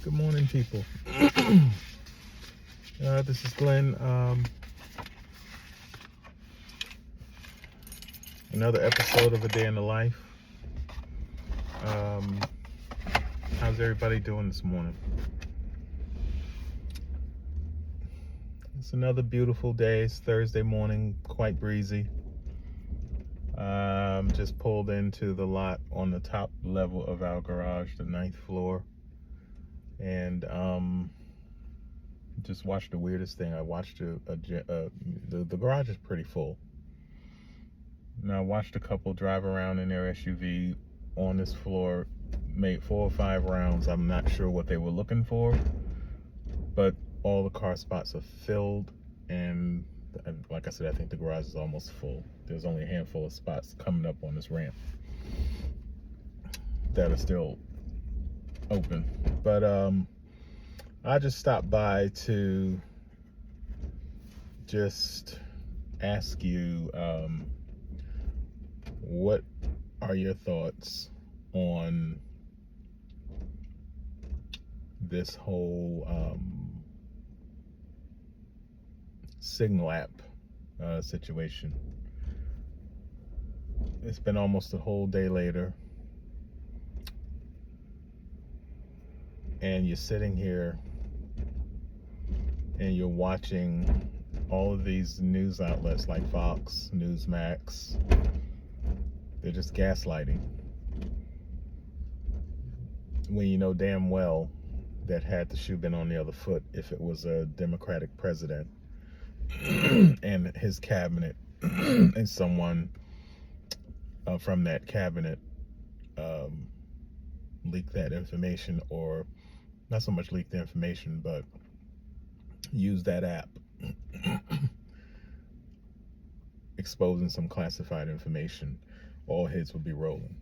Good morning, people. This is Glenn. Another episode of A Day in the Life. How's everybody doing this morning? It's another beautiful day. It's Thursday morning, quite breezy. Just pulled into the lot on the top level of our garage, the 9th floor, and just watched the weirdest thing. I watched the garage is pretty full. And I watched a couple drive around in their SUV on this floor, made 4 or 5 rounds. I'm not sure what they were looking for, but all the car spots are filled, and like I said, I think the garage is almost full. There's only a handful of spots coming up on this ramp that are still open. But I just stopped by to just ask you, what are your thoughts on this whole Signal app situation? It's been almost a whole day later, and you're sitting here and you're watching all of these news outlets like Fox, Newsmax. They're just gaslighting, when you know damn well that had the shoe been on the other foot if it was a Democratic president and his cabinet and someone from that cabinet leaked that information, or not so much leaked the information, but used that app exposing some classified information, all heads would be rolling.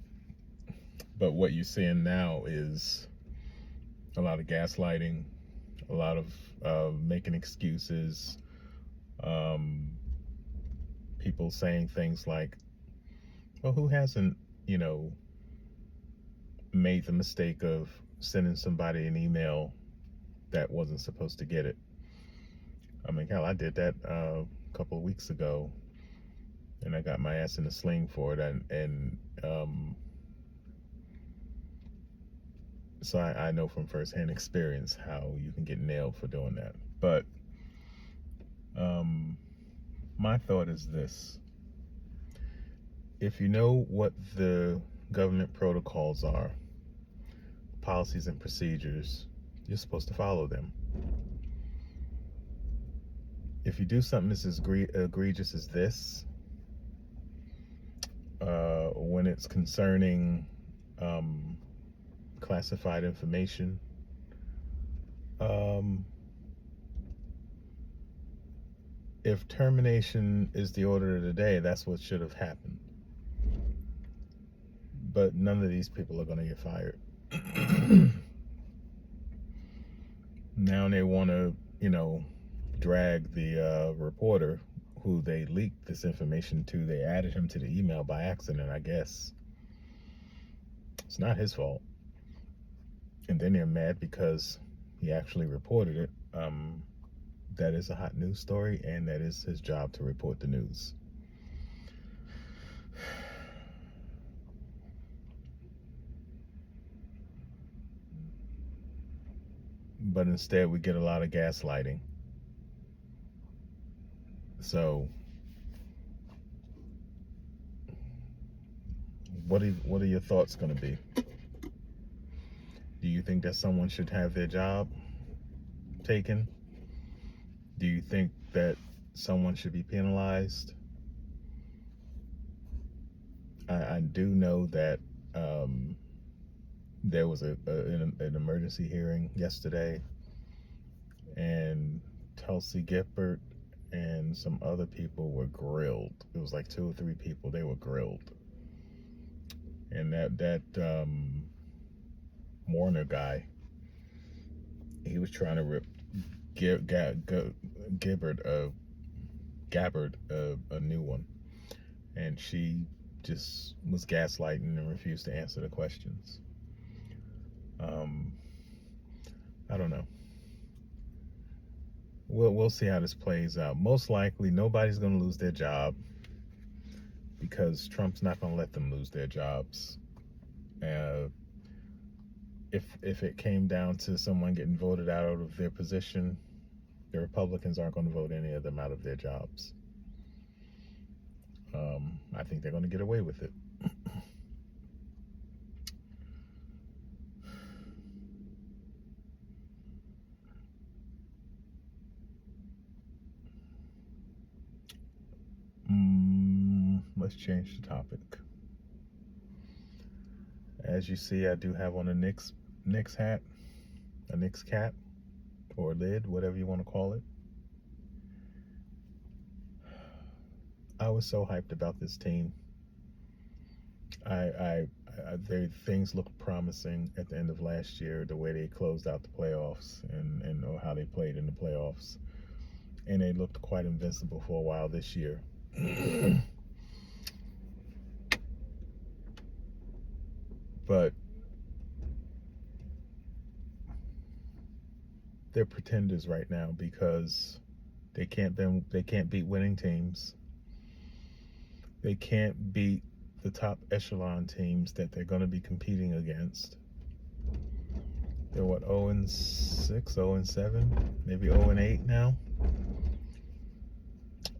But what you're seeing now is a lot of gaslighting, a lot of making excuses, people saying things like, well, who hasn't, made the mistake of sending somebody an email that wasn't supposed to get it? I mean, hell, I did that a couple of weeks ago, and I got my ass in a sling for it, and so I know from firsthand experience how you can get nailed for doing that. But my thought is this: if you know what the government protocols are, policies and procedures, you're supposed to follow them. If you do something as egregious as this, when it's concerning classified information, if termination is the order of the day, that's what should have happened. But none of these people are going to get fired. Now they want to, drag the reporter who they leaked this information to. They added him to the email by accident, I guess. It's not his fault. And then they're mad because he actually reported it. That is a hot news story, and that is his job to report the news. But instead, we get a lot of gaslighting. So, what are your thoughts going to be? Do you think that someone should have their job taken? Do you think that someone should be penalized? I do know that there was an emergency hearing yesterday, and Tulsi Gibbard and some other people were grilled. It was like 2 or 3 people. They were grilled, and that Warner guy, he was trying to rip Gabbard a new one, and she just was gaslighting and refused to answer the questions. I don't know. We'll see how this plays out. Most likely, nobody's going to lose their job because Trump's not going to let them lose their jobs. If it came down to someone getting voted out of their position, the Republicans aren't going to vote any of them out of their jobs. I think they're going to get away with it. Let's change the topic. As you see, I do have on a Knicks hat, a Knicks cap, or lid, whatever you want to call it. I was so hyped about this team. Things looked promising at the end of last year, the way they closed out the playoffs and how they played in the playoffs. And they looked quite invincible for a while this year. But they're pretenders right now because they can't beat winning teams. They can't beat the top echelon teams that they're going to be competing against. They're what, 0-6, 0-7, maybe 0-8 now.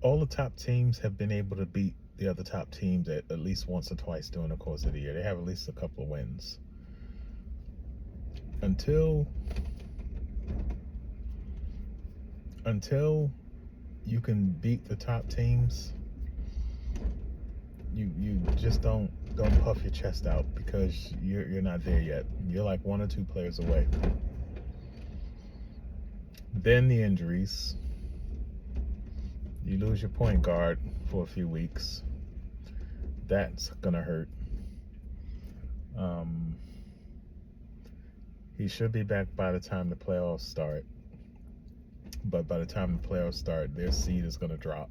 All the top teams have been able to beat the other top teams at least once or twice during the course of the year. They have at least a couple of wins. Until you can beat the top teams, you just don't puff your chest out because you're not there yet. You're like 1 or 2 players away. Then the injuries. You lose your point guard for a few weeks. That's gonna hurt. He should be back by the time the playoffs start. But by the time the playoffs start, their seed is gonna drop.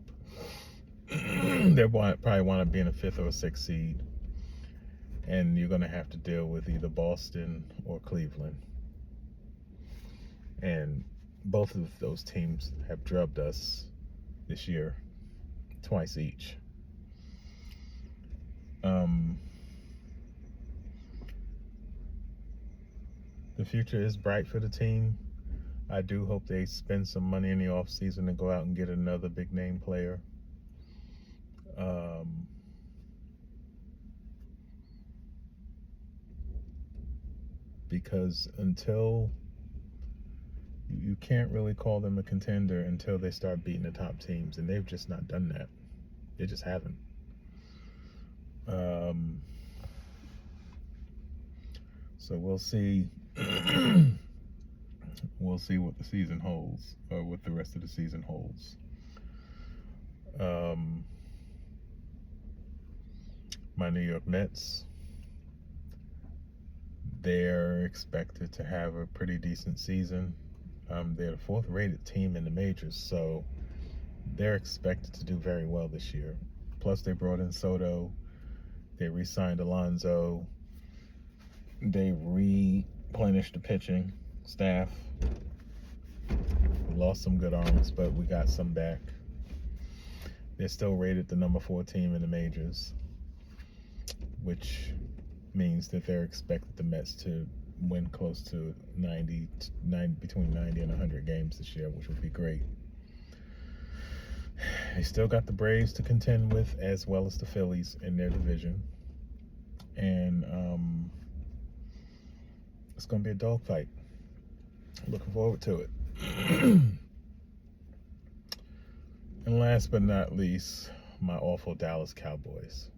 They probably want to be in a 5th or a 6th seed, and you're going to have to deal with either Boston or Cleveland. And both of those teams have drubbed us this year twice each. The future is bright for the team. I do hope they spend some money in the offseason and go out and get another big name player. Because until you can't really call them a contender until they start beating the top teams, and they've just not done that. They just haven't. So we'll see. We'll see what the season holds, or what the rest of the season holds. My New York Mets, they're expected to have a pretty decent season. They're the 4th rated team in the majors, so they're expected to do very well this year. Plus, they brought in Soto. They re-signed Alonso. They replenished the pitching staff. We lost some good arms, but we got some back. They're still rated the number 4 team in the majors, which means that they're expected the Mets to win close to between 90 and 100 games this year, which would be great. They still got the Braves to contend with, as well as the Phillies in their division. And it's going to be a dogfight. Looking forward to it. And last but not least, my awful Dallas Cowboys.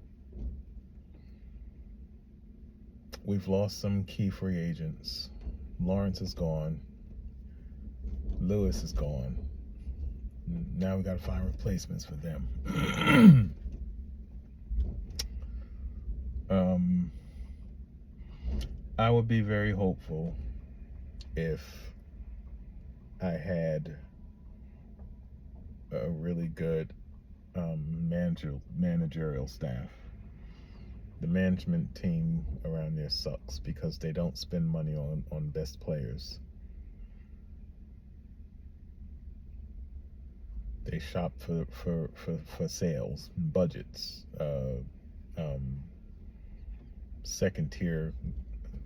We've lost some key free agents. Lawrence is gone. Lewis is gone. Now we got to find replacements for them. I would be very hopeful if I had a really good managerial staff. The management team around there sucks because they don't spend money on best players. They shop for sales, budgets, um, second tier,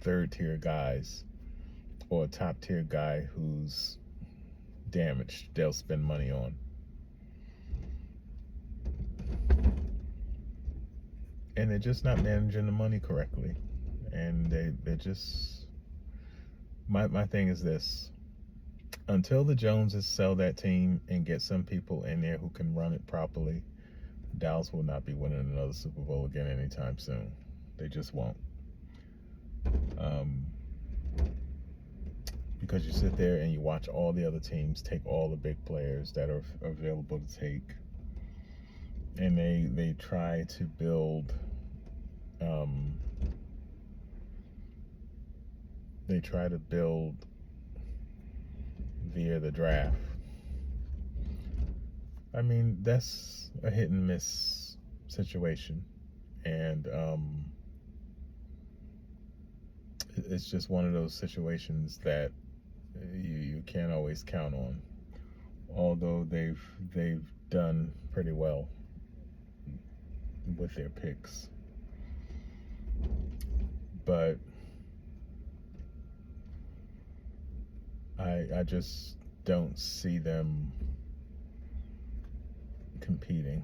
third tier guys, or a top tier guy who's damaged. They'll spend money on. And they're just not managing the money correctly. And they're just, my thing is this: until the Joneses sell that team and get some people in there who can run it properly, Dallas will not be winning another Super Bowl again anytime soon. They just won't. Because you sit there and you watch all the other teams take all the big players that are available to take, and they try to build via the draft. I mean, that's a hit and miss situation, and it's just one of those situations that you can't always count on. Although they've done pretty well with their picks, but I just don't see them competing,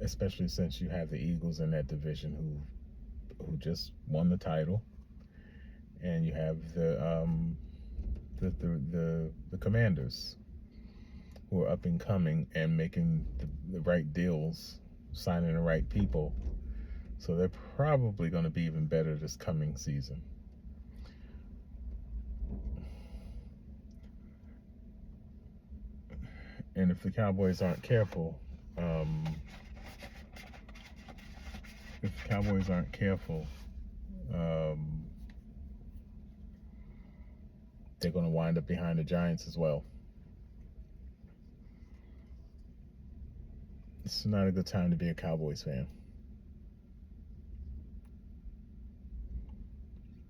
especially since you have the Eagles in that division who just won the title, and you have the Commanders, who are up and coming and making the right deals, signing the right people. So they're probably going to be even better this coming season. And if the Cowboys aren't careful, they're going to wind up behind the Giants as well. It's not a good time to be a Cowboys fan.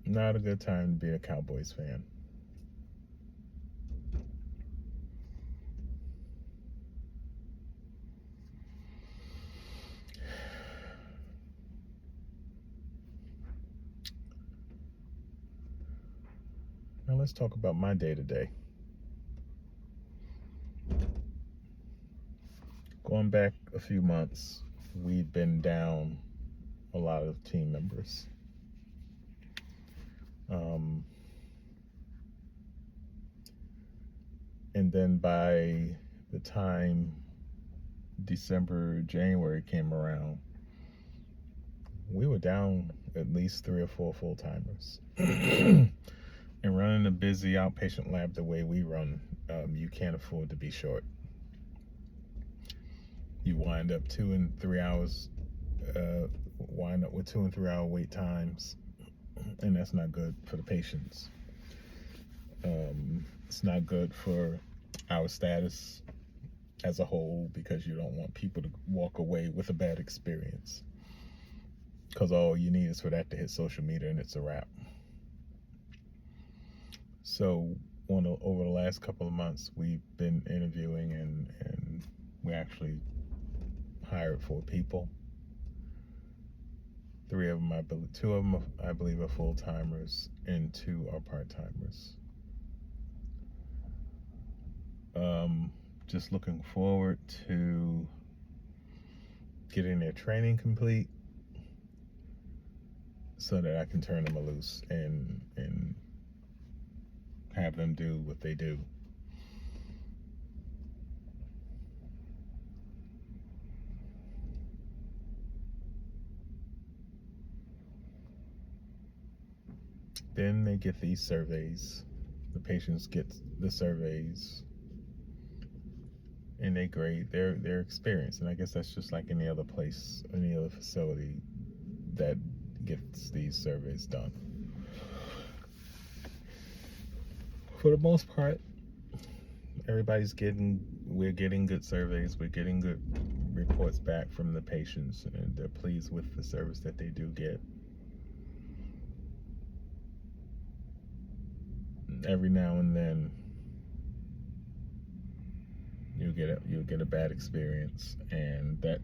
Not a good time to be a Cowboys fan. Now let's talk about my day-to-day. Going back a few months, we've been down a lot of team members. And then by the time December, January came around, we were down at least 3 or 4 full-timers. And running a busy outpatient lab the way we run, you can't afford to be short. You wind up 2 and 3 hours, wind up with 2 and 3 hour wait times, and that's not good for the patients. It's not good for our status as a whole, because you don't want people to walk away with a bad experience, because all you need is for that to hit social media and it's a wrap. So over the last couple of months, we've been interviewing, and we actually hired 4 people. 2 of them I believe are full-timers, and 2 are part-timers. Just looking forward to getting their training complete so that I can turn them loose and have them do what they do. Then they get these surveys. The patients get the surveys, and they grade their experience. And I guess that's just like any other place, any other facility that gets these surveys done. For the most part, we're getting good surveys. We're getting good reports back from the patients, and they're pleased with the service that they do get. Every now and then, you'll get a bad experience, and that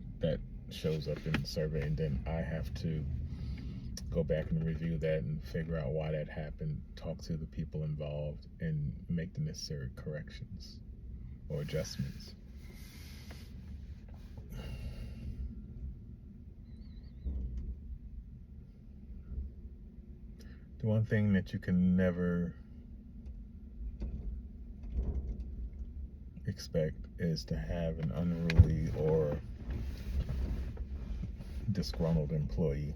shows up in the survey, and then I have to go back and review that and figure out why that happened, talk to the people involved, and make the necessary corrections or adjustments. The one thing that you can never expect is to have an unruly or disgruntled employee.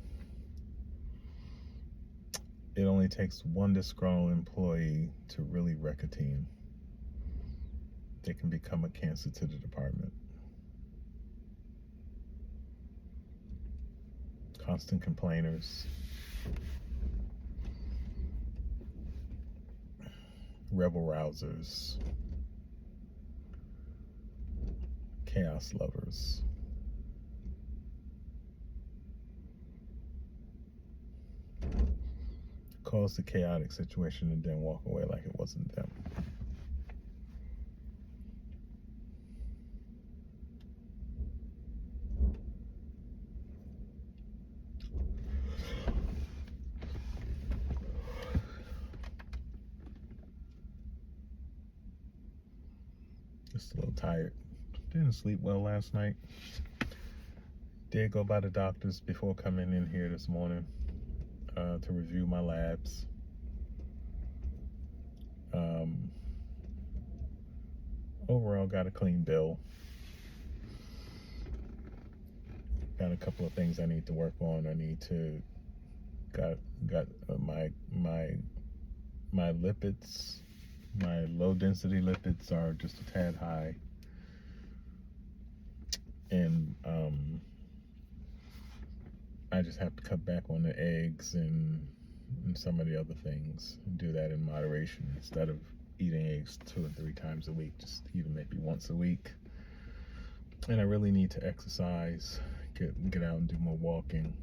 It only takes one disgruntled employee to really wreck a team. They can become a cancer to the department. Constant complainers, rebel rousers, chaos lovers. Cause the chaotic situation and then walk away like it wasn't them. Just a little tired. Didn't sleep well last night. Did go by the doctors before coming in here this morning to review my labs. Overall, got a clean bill. Got a couple of things I need to work on. I need to got my lipids. My low density lipids are just a tad high, and I just have to cut back on the eggs and some of the other things, and do that in moderation instead of eating eggs 2 or 3 times a week, just even maybe once a week. And I really need to exercise, get out and do more walking,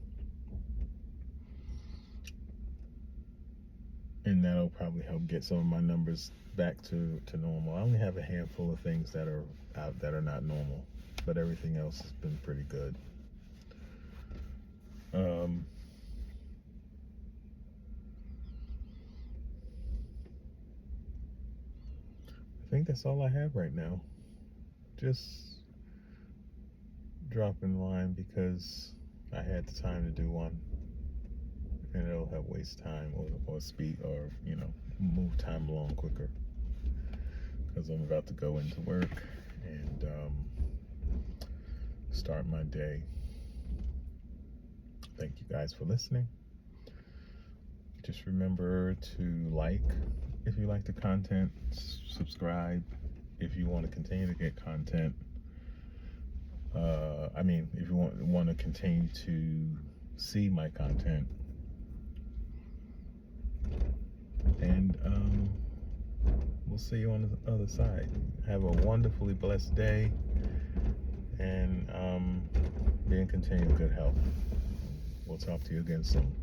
and that'll probably help get some of my numbers back to normal. I only have a handful of things that are out that are not normal, but everything else has been pretty good. I think that's all I have right now. Just dropping line because I had the time to do one, and it'll help waste time or speed, or move time along quicker, because I'm about to go into work and start my day. Thank you guys for listening. Just remember to like if you like the content, subscribe if you want to continue to get content. If you want to continue to see my content. And we'll see you on the other side. Have a wonderfully blessed day, and be in continued good health. We'll talk to you again soon.